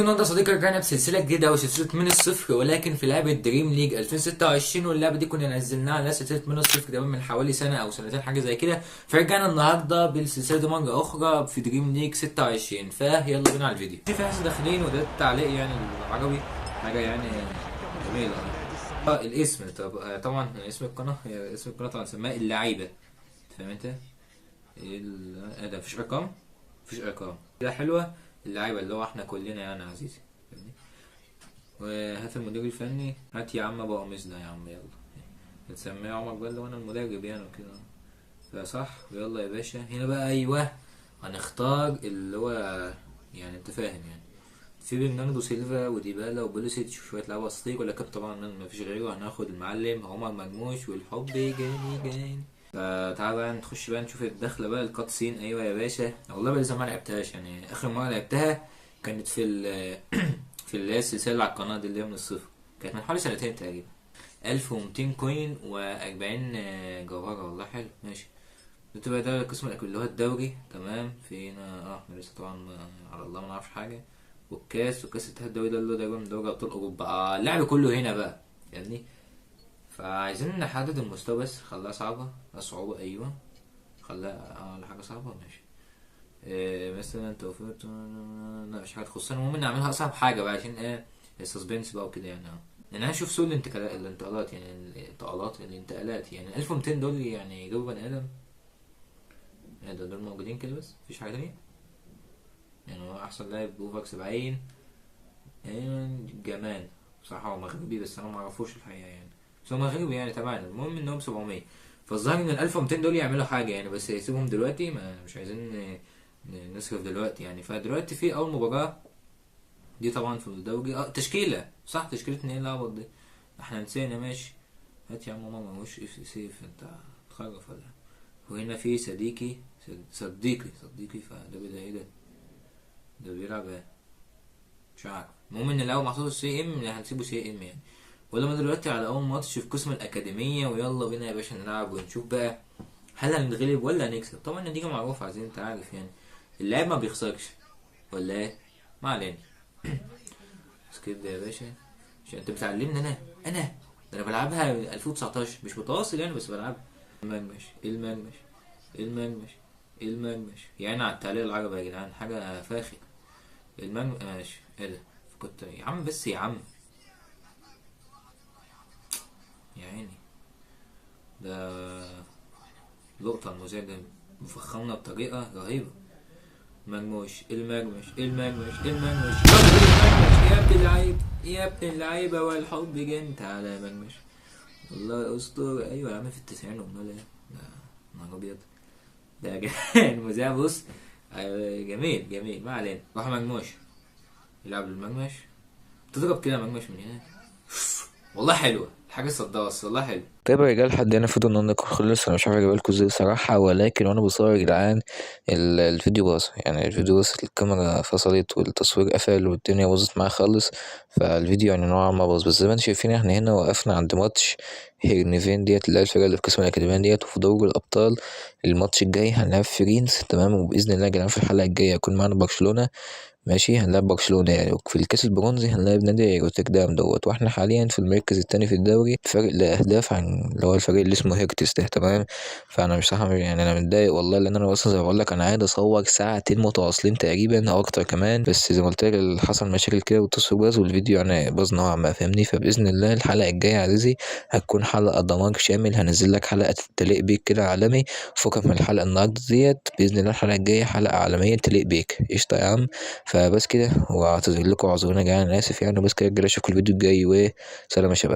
النهارده صديقي رجعنا بسلسله جديده وسلسله من الصفر، ولكن في لعبه دريم ليج 2026. واللعبه دي كنا نزلناها على سلسله من الصفر ده من حوالي سنه او سنتين حاجه زي كده. فرجعنا النهارده بالسلسله دي مره اخرى في دريم ليج 26. فيلا بينا على الفيديو. في ناس داخلين وده التعليق يعني العربي حاجه يعني جميله. الاسم طبعا اسم القناه، هي اسم القناه طبعا سماها اللعيبه. فاهم انت؟ ده مفيش ارقام، مفيش ارقام كده حلوه. اللعيبه اللي هو احنا كلنا يعني عزيزي، فاهمني؟ وهات المدير الفني، هات يا عم ابو قميصنا يا عم، يلا بتسميه عمر بقى اللي هو انا المدرب يعني وكده. فصح، يلا يا باشا. هنا بقى ايوه هنختار اللي هو يعني انت فاهم يعني في برناردو سيلفا وديبالا وبوليسيتش وشوية لعيبة أساطير، ولكن طبعا ما فيش غيره. هناخد المعلم عمر مرموش والحب جاني جاني. فتعال بقى نخش بقى نشوف الدخلة بقى الكات سين. أيوة يا باشا، والله بقى لسه ما لعبتهاش يعني. آخر مرة لعبتها كانت في في اللي هي السلسلة اللي على القناة دي اللي هي من الصفر، كانت من حوالي سنتين تقريبا. 1200 كوين و40 جوهرة، والله حلو ماشي. بتبقى ده قسم اللي هو الدوري، تمام. في هنا احنا لسه طبعا على الله ما نعرفش حاجة. والكاس وكاس الاتحاد الدوري ده اللي هو دايما من دوري ابطال اوروبا. اللعب كله هنا بقى يعني. فعايزين نحدد المستوى بس، خلاها صعبة. صعوبة ايوه، خلاها حاجة صعبة ماشي. مثلا توفيق، لا مش حاجة تخصنا. المهم نعملها اصعب حاجة بقى عشان السسبنس بقى وكده يعني. يعني انا اشوف سوق الانتقالات يعني الانتقالات يعني 1200 دول يعني يجيبوا بني ادم. دول موجودين كده بس مفيش حاجة تانية يعني. هو أحسن لاعب بوفاك 70 جمال. بصراحة هو مغربي بس أنا معرفوش الحقيقة يعني، بس هو مغربي يعني تمام. المهم إنهم 700. فالظاهر إن ال1200 دول يعملوا حاجة يعني، بس يسيبهم دلوقتي، ما مش عايزين نصرف دلوقتي يعني. فدلوقتي في أول مباراة دي طبعا في الدوري. تشكيلة صح، تشكيلة إن هي العبط دي احنا نسينا ماشي. هات يا عم ماما، مش سيف انت تخرف ولا؟ وهنا في صديقي فده بدا ايه ده بيلعب ايه مش عارف. المهم ان الاول محطوط السي ام اللي هنسيبه سي ام يعني. ولما دلوقتي على اول ماتش في قسم الاكاديميه، ويلا بينا يا باشا نلعب ونشوف بقى هل هنتغلب ولا هنكسب. طبعا النتيجه معروفه، عايزين انت عارف يعني اللاعب ما بيخسرش ولا ايه. ما علينا. بس كده يا باشا، عشان انت بتعلمني انا ده انا بلعبها 2019 مش متواصل يعني، بس بلعبها. المنمش المنمش المنمش يعني على التعليق العربي يا جدعان حاجه فاخر. ماشي ايه ده؟ كنت يا عم بس يا عم، يا عيني ده لقطة المذيع ده مفخمنا بطريقة رهيبة. المرمش يا ابن اللعيب يا ابن اللعيبة والحب جنت على مرمش. والله اسطورة. ايوه يا عم في التسعين، امال ايه ده؟ نهار ابيض ده المذيع بص. جميل جميل. ما علينا. راح مرموش يلعب المرمش، تضرب كده مرمش من هنا. والله حلوة الحاجة الصداص، والله حلو. طيب يا رجال، حد هنا المفروض ان انا خلص. انا مش عارف اجيبها لكم ازاي صراحه، ولكن وانا بصور يا جدعان الفيديو باظ. يعني الفيديو باظ، الكاميرا فصلت والتصوير قفل والدنيا باظت معايا خالص. فالفيديو يعني نوعا ما باظ. بس زي ما انتم شايفين احنا هنا وقفنا عند ماتش هيرنيفين ديت، اللي هي الفرقه اللي في قسم الاكاديميه ديت. وفي دوري الابطال الماتش الجاي هنلعب فرينس، تمام. وباذن الله يا جدعان في الحلقه الجايه هيكون معانا برشلونه. ماشي، هنلعب برشلونة يعني. وفي الكاس البرونزي هنلعب نادي روتردام دوت. واحنا حاليا في المركز التاني في الدوري، فرق لأهداف عن اللي هو الفريق اللي اسمه هيرتس ده، تمام. فأنا مش صح يعني، أنا متضايق والله، لأن أنا أصلا زي ما بقول لك أنا قاعد أصور ساعتين متواصلين تقريبا أو أكتر كمان. بس زي ما قلت لك حصل مشاكل كده والتصوير باظ والفيديو يعني باظ نوعا ما، فاهمني. فبإذن الله الحلقة الجاية يا عزيزي هتكون حلقة دمار شامل. هنزل لك حلقة تليق بيك كده عالمي، فوقك من الحلقة النهاردة ديت. بإذن الله الحلقة الجاية حلقة عالمية تليق بيك، قشطة يا عم. فبس كده، واعتذر لكم، اعذرونا يا جدعان، انا اسف يعني. بس كده اشوفكم الفيديو الجاي، وسلام يا شباب.